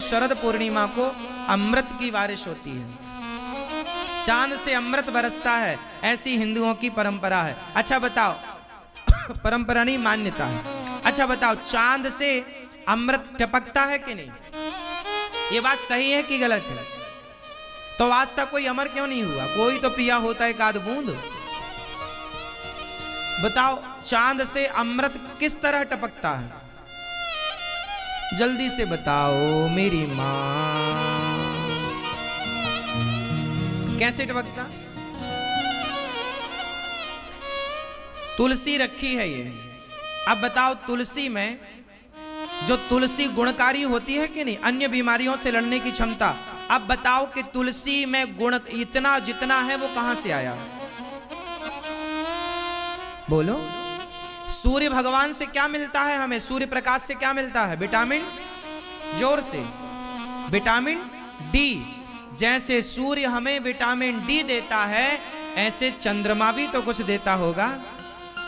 शरद पूर्णिमा को अमृत की बारिश होती है, चांद से अमृत बरसता है, ऐसी हिंदुओं की परंपरा है। अच्छा बताओ, परंपरा नहीं मान्यता है। अच्छा बताओ, चांद से अमृत टपकता है कि नहीं? ये बात सही है कि गलत है? तो आज तक कोई अमर क्यों नहीं हुआ? कोई तो पिया होता है एक आध बूंद। बताओ, चांद से अमृत किस तरह टपकता है? जल्दी से बताओ मेरी मां, कैसे टपकता? तुलसी रखी है ये। अब बताओ, तुलसी में जो तुलसी गुणकारी होती है कि नहीं, अन्य बीमारियों से लड़ने की क्षमता। अब बताओ कि तुलसी में गुण इतना जितना है वो कहां से आया? बोलो। सूर्य भगवान से क्या मिलता है हमें? सूर्य प्रकाश से क्या मिलता है? विटामिन, जोर से, विटामिन डी। जैसे सूर्य हमें विटामिन डी देता है, ऐसे चंद्रमा भी तो कुछ देता होगा।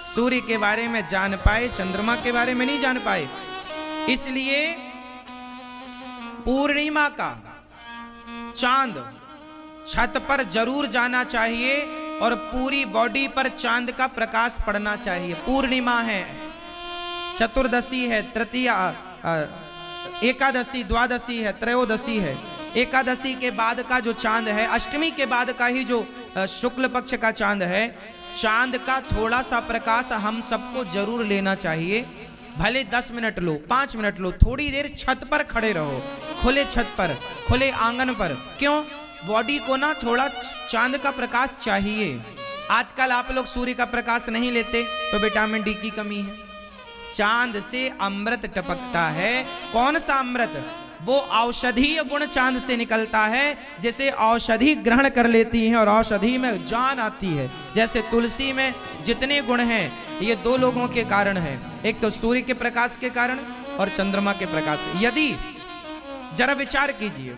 सूर्य के बारे में जान पाए, चंद्रमा के बारे में नहीं जान पाए। इसलिए पूर्णिमा का चांद छत पर जरूर जाना चाहिए और पूरी बॉडी पर चांद का प्रकाश पड़ना चाहिए। पूर्णिमा है, चतुर्दशी है, तृतीया, एकादशी, द्वादशी है, त्रयोदशी है। एकादशी के बाद का जो चांद है, अष्टमी के बाद का ही जो शुक्ल पक्ष का चांद है, चांद का थोड़ा सा प्रकाश हम सबको जरूर लेना चाहिए। भले 10 मिनट लो, 5 मिनट लो, थोड़ी देर छत पर खड़े रहो, खुले छत पर, खुले आंगन पर। क्यों? बॉडी को ना थोड़ा चांद का प्रकाश चाहिए। आजकल आप लोग सूर्य का प्रकाश नहीं लेते तो विटामिन डी की कमी है। चांद से अमृत टपकता है। कौन सा अमृत? वो औषधीय गुण चांद से निकलता है। जैसे औषधि ग्रहण कर लेती हैं और औषधि में जान आती है, जैसे तुलसी में जितने गुण हैं, ये 2 लोगों के कारण है। एक तो सूर्य के प्रकाश के कारण और चंद्रमा के प्रकाश से। यदि जरा विचार कीजिए,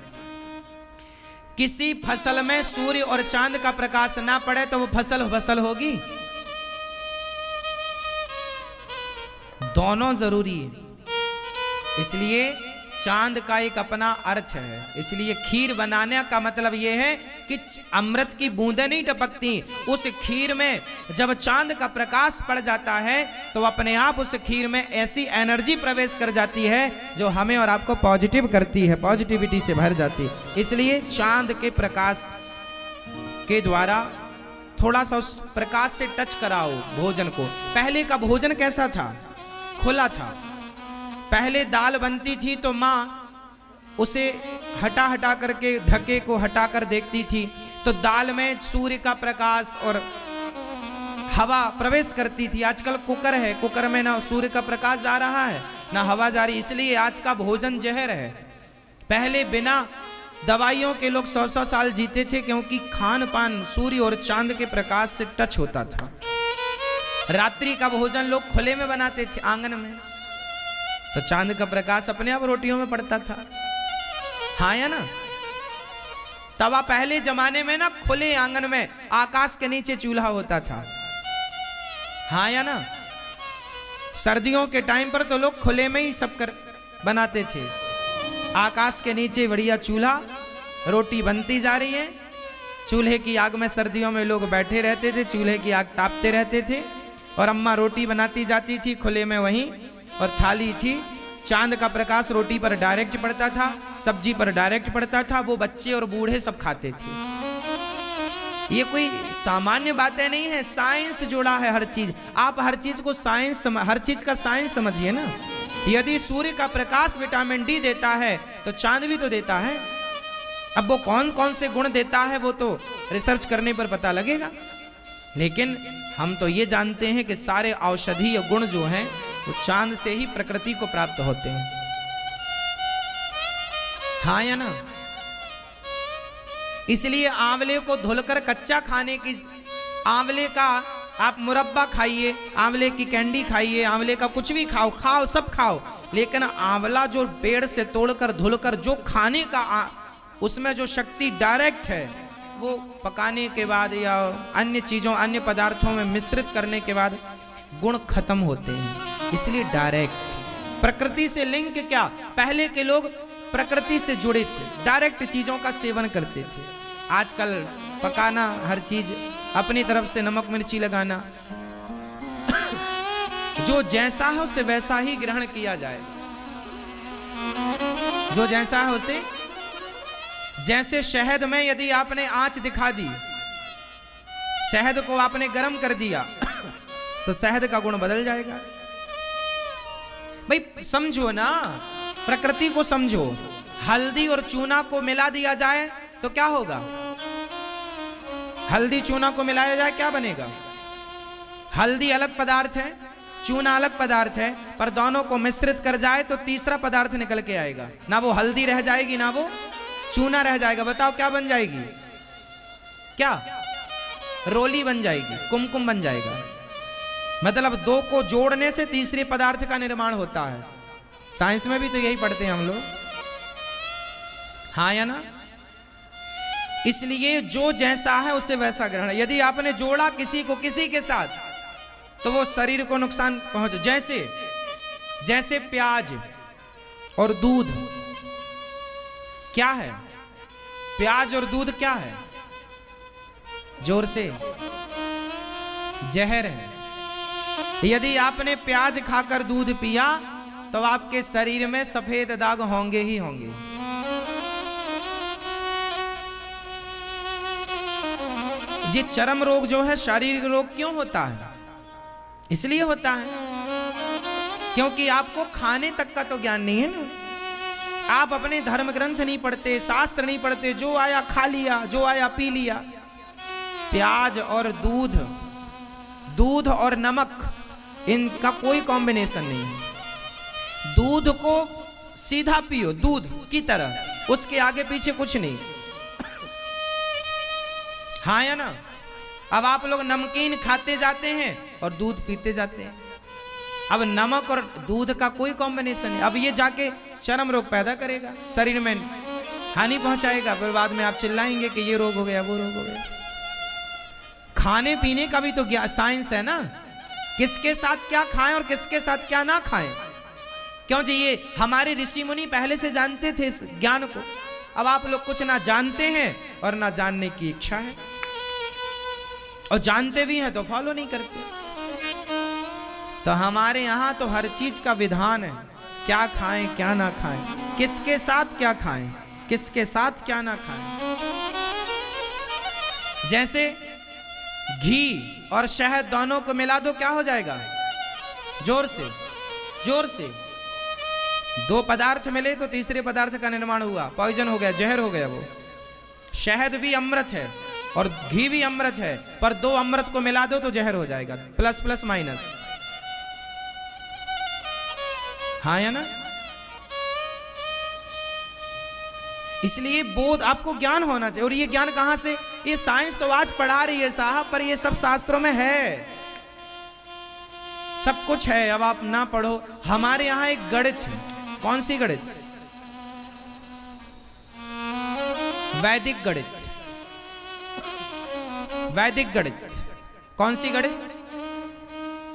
किसी फसल में सूर्य और चांद का प्रकाश ना पड़े तो वो फसल होगी? दोनों जरूरी है। इसलिए चांद का एक अपना अर्थ है। इसलिए खीर बनाने का मतलब यह है कि अमृत की बूंदें नहीं टपकती, उस खीर में जब चांद का प्रकाश पड़ जाता है तो अपने आप उस खीर में ऐसी एनर्जी प्रवेश कर जाती है जो हमें और आपको पॉजिटिव करती है, पॉजिटिविटी से भर जाती है। इसलिए चांद के प्रकाश के द्वारा थोड़ा सा उस प्रकाश से टच कराओ भोजन को। पहले का भोजन कैसा था? खुला था। पहले दाल बनती थी तो माँ उसे हटा करके, ढके को हटा कर देखती थी तो दाल में सूर्य का प्रकाश और हवा प्रवेश करती थी। आजकल कुकर है, कुकर में ना सूर्य का प्रकाश जा रहा है ना हवा जा रही, इसलिए आज का भोजन जहर है। पहले बिना दवाइयों के लोग 100-100 साल जीते थे, क्योंकि खान पान सूर्य और चांद के प्रकाश से टच होता था। रात्रि का भोजन लोग खुले में बनाते थे, आंगन में, तो चांद का प्रकाश अपने आप रोटियों में पड़ता था। हाँ या ना? तवा पहले जमाने में ना खुले आंगन में आकाश के नीचे चूल्हा होता था। हाँ या ना? सर्दियों के टाइम पर तो लोग खुले में ही सब कर बनाते थे। आकाश के नीचे बढ़िया चूल्हा, रोटी बनती जा रही है, चूल्हे की आग में सर्दियों में लोग बैठे रहते थे, चूल्हे की आग तापते रहते थे और अम्मा रोटी बनाती जाती थी खुले में वहीं, और थाली थी, चांद का प्रकाश रोटी पर डायरेक्ट पड़ता था, सब्जी पर डायरेक्ट पड़ता था, वो बच्चे और बूढ़े सब खाते थे। ये कोई सामान्य बातें नहीं है, साइंस जुड़ा है हर चीज। आप हर चीज को साइंस, हर चीज का साइंस समझिए ना। यदि सूर्य का प्रकाश विटामिन डी देता है तो चांद भी तो देता है। अब वो कौन कौन से गुण देता है वो तो रिसर्च करने पर पता लगेगा, लेकिन हम तो ये जानते हैं कि सारे औषधीय गुण जो हैं वो चांद से ही प्रकृति को प्राप्त होते हैं। हाँ या ना? इसलिए आंवले को धुलकर कच्चा खाने की, आंवले का आप मुरब्बा खाइए, आंवले की कैंडी खाइए, आंवले का कुछ भी खाओ सब खाओ, लेकिन आंवला जो पेड़ से तोड़कर धुलकर जो खाने का उसमें जो शक्ति डायरेक्ट है, वो पकाने के बाद या अन्य चीजों, अन्य पदार्थों में मिश्रित करने के बाद गुण खत्म होते हैं। इसलिए डायरेक्ट प्रकृति से लिंक क्या? पहले के लोग प्रकृति से जुड़े थे, डायरेक्ट चीजों का सेवन करते थे। आजकल पकाना हर चीज, अपनी तरफ से नमक मिर्ची लगाना, जो जैसा है उसे वैसा ही ग्रहण किया जाए, जो जैसा है उसे। जैसे शहद में यदि आपने आंच दिखा दी, शहद को आपने गर्म कर दिया तो शहद का गुण बदल जाएगा। भाई समझो ना, प्रकृति को समझो। हल्दी और चूना को मिला दिया जाए तो क्या होगा? हल्दी चूना को मिलाया जाए क्या बनेगा? हल्दी अलग पदार्थ है, चूना अलग पदार्थ है, पर दोनों को मिश्रित कर जाए तो तीसरा पदार्थ निकल के आएगा। ना वो हल्दी रह जाएगी ना वो चूना रह जाएगा। बताओ क्या बन जाएगी? क्या? रोली बन जाएगी, कुमकुम बन जाएगा। मतलब दो को जोड़ने से तीसरे पदार्थ का निर्माण होता है। साइंस में भी तो यही पढ़ते हैं हम लोग, हाँ या ना? इसलिए जो जैसा है उसे वैसा ग्रहण। यदि आपने जोड़ा किसी को किसी के साथ तो वो शरीर को नुकसान पहुंचे। जैसे प्याज और दूध क्या है? प्याज और दूध क्या है? जोर से, जहर है। यदि आपने प्याज खाकर दूध पिया तो आपके शरीर में सफेद दाग होंगे ही होंगे। ये चर्म रोग जो है, शारीरिक रोग क्यों होता है? इसलिए होता है क्योंकि आपको खाने तक का तो ज्ञान नहीं है ना। आप अपने धर्म ग्रंथ नहीं पढ़ते, शास्त्र नहीं पढ़ते, जो आया खा लिया, जो आया पी लिया। प्याज और दूध और नमक, इनका कोई कॉम्बिनेशन नहीं है। दूध को सीधा पियो, दूध की तरह, उसके आगे पीछे कुछ नहीं, हाँ या ना? अब आप लोग नमकीन खाते जाते हैं और दूध पीते जाते हैं। अब नमक और दूध का कोई कॉम्बिनेशन नहीं। अब ये जाके चर्म रोग पैदा करेगा, शरीर में हानि पहुंचाएगा, फिर बाद में आप चिल्लाएंगे कि ये रोग हो गया, वो रोग हो गया। खाने पीने का भी तो साइंस है ना, किसके साथ क्या खाएं और किसके साथ क्या ना खाएं। क्यों जी? ये हमारे ऋषि मुनि पहले से जानते थे इस ज्ञान को। अब आप लोग कुछ ना जानते हैं और ना जानने की इच्छा है, और जानते भी हैं तो फॉलो नहीं करते। तो हमारे यहां तो हर चीज का विधान है, क्या खाएं क्या ना खाएं, किसके साथ क्या खाएं, किसके साथ क्या ना खाएं। जैसे घी और शहद दोनों को मिला दो, क्या हो जाएगा? जोर से, जोर से। दो पदार्थ मिले तो तीसरे पदार्थ का निर्माण हुआ, पॉइजन हो गया, जहर हो गया। वो शहद भी अमृत है और घी भी अमृत है, पर दो अमृत को मिला दो तो जहर हो जाएगा, प्लस प्लस माइनस, हाँ या ना? इसलिए बोध, आपको ज्ञान होना चाहिए। और ये ज्ञान कहां से? ये साइंस तो आज पढ़ा रही है साहब, पर ये सब शास्त्रों में है, सब कुछ है। अब आप ना पढ़ो। हमारे यहां एक गणित है। कौन सी गणित? वैदिक गणित। वैदिक गणित। कौन सी गणित?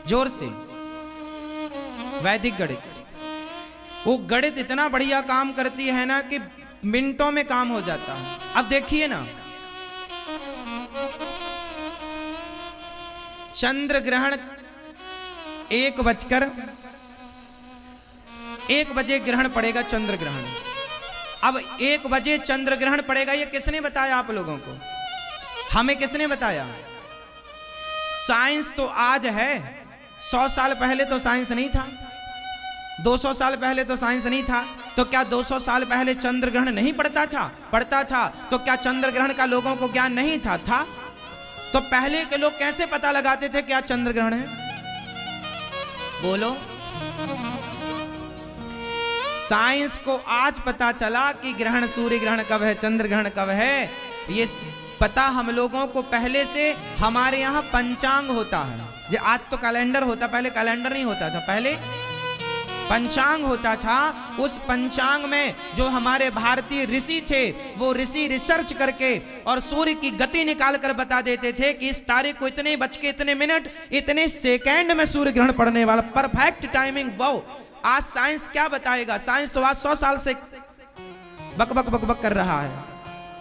जोर से, वैदिक गणित। वो गणित इतना बढ़िया काम करती है ना कि मिनटों में काम हो जाता है। अब देखिए ना, चंद्र ग्रहण 1 बजे ग्रहण पड़ेगा, चंद्र ग्रहण। अब 1 बजे चंद्र ग्रहण पड़ेगा, ये किसने बताया आप लोगों को? हमें किसने बताया? साइंस तो आज है, 100 साल पहले तो साइंस नहीं था, 200 साल पहले तो साइंस नहीं था। तो क्या 200 साल पहले चंद्र ग्रहण नहीं पड़ता था? पड़ता था। तो क्या चंद्र ग्रहण का लोगों को ज्ञान नहीं था? था। तो पहले के लोग कैसे पता लगाते थे क्या चंद्र ग्रहण है? बोलो। साइंस को आज पता चला कि ग्रहण, सूर्य ग्रहण कब है, चंद्र ग्रहण कब है, ये पता हम लोगों को पहले से। हमारे यहाँ पंचांग होता है। आज तो कैलेंडर होता, पहले कैलेंडर नहीं होता था, पहले पंचांग होता था। उस पंचांग में जो हमारे भारतीय ऋषि थे, वो ऋषि रिसर्च करके और सूर्य की गति निकाल कर बता देते थे कि इस तारीख को इतने बज के इतने मिनट इतने सेकंड में सूर्य ग्रहण पड़ने वाला। Perfect timing. वो आज साइंस क्या बताएगा? साइंस तो आज 100 साल से बक बक बक बक कर रहा है।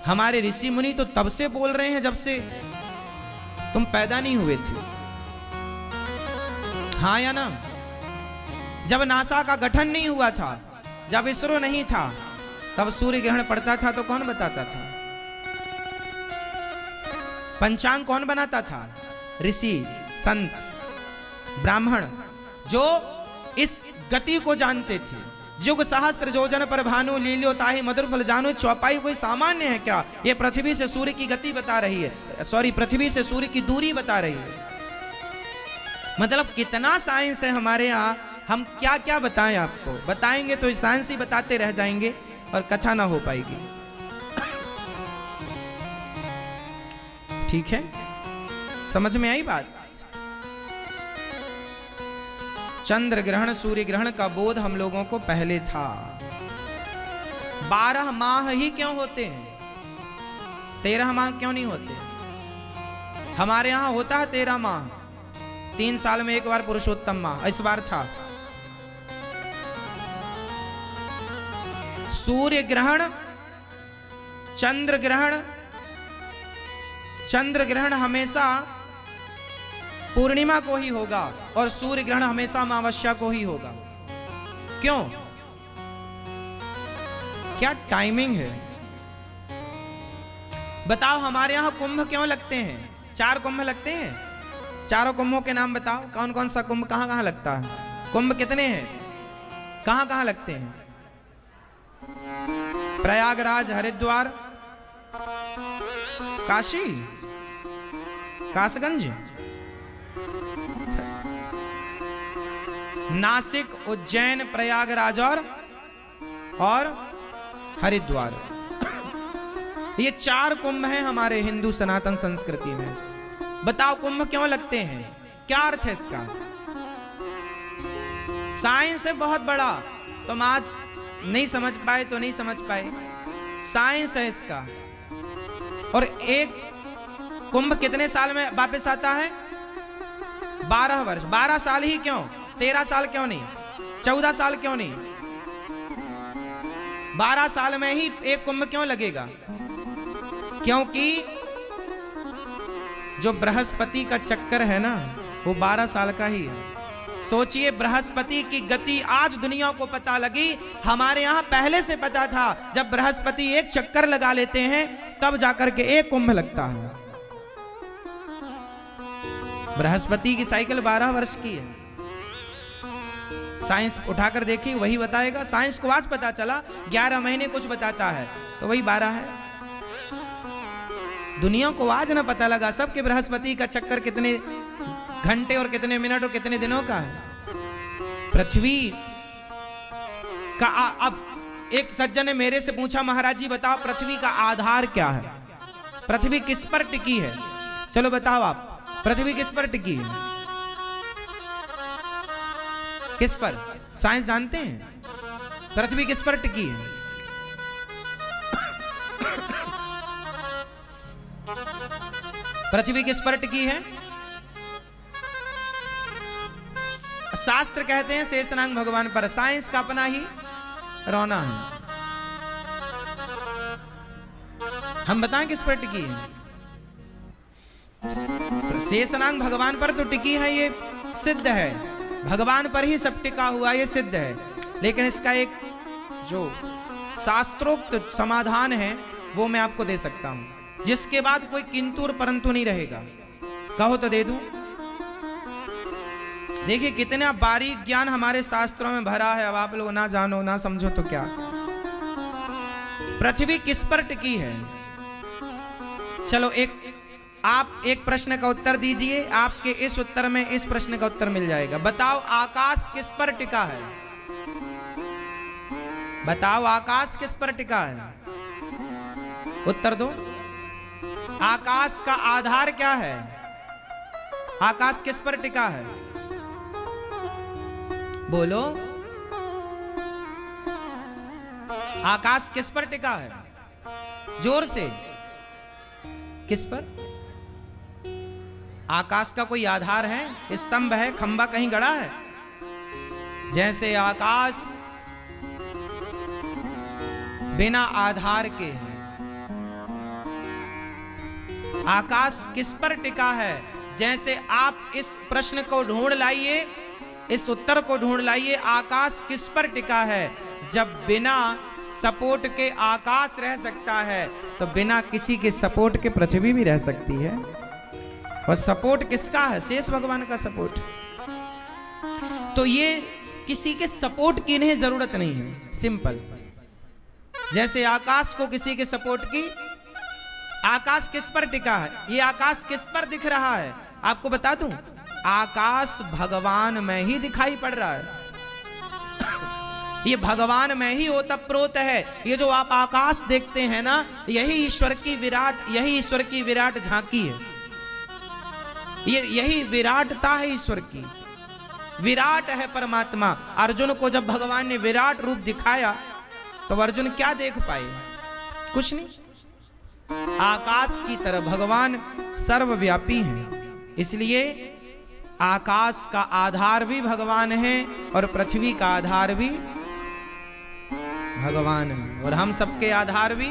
हमारे ऋषि मुनि तो तब से बोल रहे हैं जब से तुम पैदा नहीं हुए थे। हाँ या ना? जब नासा का गठन नहीं हुआ था, जब इसरो नहीं था, तब सूर्य ग्रहण पड़ता था तो कौन बताता था? पंचांग कौन बनाता था? ऋषि, संत, ब्राह्मण, जो इस गति को जानते थे। युग सहस्त्र योजन पर भानु लील्यो ताहि मधुर फल जानो। चौपाई कोई सामान्य है क्या? ये पृथ्वी से सूर्य की गति बता रही है, सॉरी, पृथ्वी से सूर्य की दूरी बता रही है। मतलब कितना साइंस है हमारे यहाँ। हम क्या क्या बताएं आपको? बताएंगे तो साइंस ही बताते रह जाएंगे और कथा ना हो पाएगी। ठीक है, समझ में आई बात? चंद्र ग्रहण सूर्य ग्रहण का बोध हम लोगों को पहले था। 12 माह ही क्यों होते हैं? 13 माह क्यों नहीं होते? हमारे यहां होता है 13 माह, 3 साल में एक बार पुरुषोत्तम माह, इस बार था। सूर्य ग्रहण, चंद्र ग्रहण, चंद्र ग्रहण हमेशा पूर्णिमा को ही होगा और सूर्य ग्रहण हमेशा अमावस्या को ही होगा। क्यों? क्या टाइमिंग है? बताओ, हमारे यहां कुंभ क्यों लगते हैं? 4 कुंभ लगते हैं। चारों कुंभों के नाम बताओ, कौन कौन सा कुंभ कहां कहां लगता है? कुंभ कितने हैं? कहां कहां लगते हैं? प्रयागराज, हरिद्वार, काशी, कासगंज, नासिक, उज्जैन, प्रयागराज और हरिद्वार। ये 4 कुंभ हैं हमारे हिंदू सनातन संस्कृति में। बताओ कुंभ क्यों लगते हैं? क्या अर्थ है इसका? साइंस है बहुत बड़ा, तुम आज नहीं समझ पाए तो नहीं समझ पाए, साइंस है इसका। और एक कुंभ कितने साल में वापस आता है? 12 वर्ष। 12 साल ही क्यों? 13 साल क्यों नहीं? 14 साल क्यों नहीं? 12 साल में ही एक कुंभ क्यों लगेगा? क्योंकि जो बृहस्पति का चक्कर है ना, वो 12 साल का ही है। सोचिए, बृहस्पति की गति आज दुनिया को पता लगी, हमारे यहां पहले से पता था। जब बृहस्पति एक चक्कर लगा लेते हैं तब जाकर के एक कुंभ लगता है। बृहस्पति की साइकिल 12 वर्ष की है। साइंस उठाकर देखिए, वही बताएगा। साइंस को आज पता चला 11 महीने कुछ बताता है तो वही 12 है। दुनिया को आज ना पता लगा सबके बृहस्पति का चक्कर कितने घंटे और कितने मिनट और कितने दिनों का है। पृथ्वी का अब एक सज्जन ने मेरे से पूछा, महाराज जी बताओ पृथ्वी का आधार क्या है? पृथ्वी किस पर टिकी है? चलो बताओ आप, पृथ्वी किस पर टिकी है? किस पर? साइंस जानते हैं पृथ्वी किस पर टिकी है? पृथ्वी किस पर टिकी है? शास्त्र कहते हैं शेषनाग भगवान पर। साइंस का अपना ही रोना है। हम बताएं किस पर टिकी है? शेषनाग भगवान पर तो टिकी है, ये सिद्ध है। भगवान पर ही सब टिका हुआ, ये सिद्ध है। लेकिन इसका एक जो शास्त्रोक्त समाधान है वो मैं आपको दे सकता हूं, जिसके बाद कोई किंतु और परंतु नहीं रहेगा। कहो तो दे दूं? देखिए कितना बारीक ज्ञान हमारे शास्त्रों में भरा है। अब आप लोग ना जानो ना समझो तो क्या। पृथ्वी किस पर टिकी है? चलो आप एक प्रश्न का उत्तर दीजिए, आपके इस उत्तर में इस प्रश्न का उत्तर मिल जाएगा। बताओ आकाश किस पर टिका है? बताओ आकाश किस पर टिका है? उत्तर दो। आकाश का आधार क्या है? आकाश किस पर टिका है? बोलो। आकाश किस पर टिका है? जोर से। किस पर? आकाश का कोई आधार है? स्तंभ है? खंबा कहीं गड़ा है? जैसे आकाश बिना आधार के है। आकाश किस पर टिका है? जैसे आप इस प्रश्न को ढूंढ लाइए, इस उत्तर को ढूंढ लाइए, आकाश किस पर टिका है? जब बिना सपोर्ट के आकाश रह सकता है तो बिना किसी के सपोर्ट के पृथ्वी भी रह सकती है। और सपोर्ट किसका है? शेष भगवान का सपोर्ट। तो ये किसी के सपोर्ट की इन्हें जरूरत नहीं है, सिंपल। जैसे आकाश को किसी के सपोर्ट की, आकाश किस पर टिका है? ये आकाश किस पर दिख रहा है? आपको बता दूं, आकाश भगवान में ही दिखाई पड़ रहा है। ये भगवान में ही ओतप्रोत है। ये जो आप आकाश देखते हैं ना, यही ईश्वर की विराट झांकी है। यही विराटता है ईश्वर की। विराट है परमात्मा। अर्जुन को जब भगवान ने विराट रूप दिखाया तो अर्जुन क्या देख पाए? कुछ नहीं। आकाश की तरह भगवान सर्वव्यापी हैं। इसलिए आकाश का आधार भी भगवान है और पृथ्वी का आधार भी भगवान है, और हम सबके आधार भी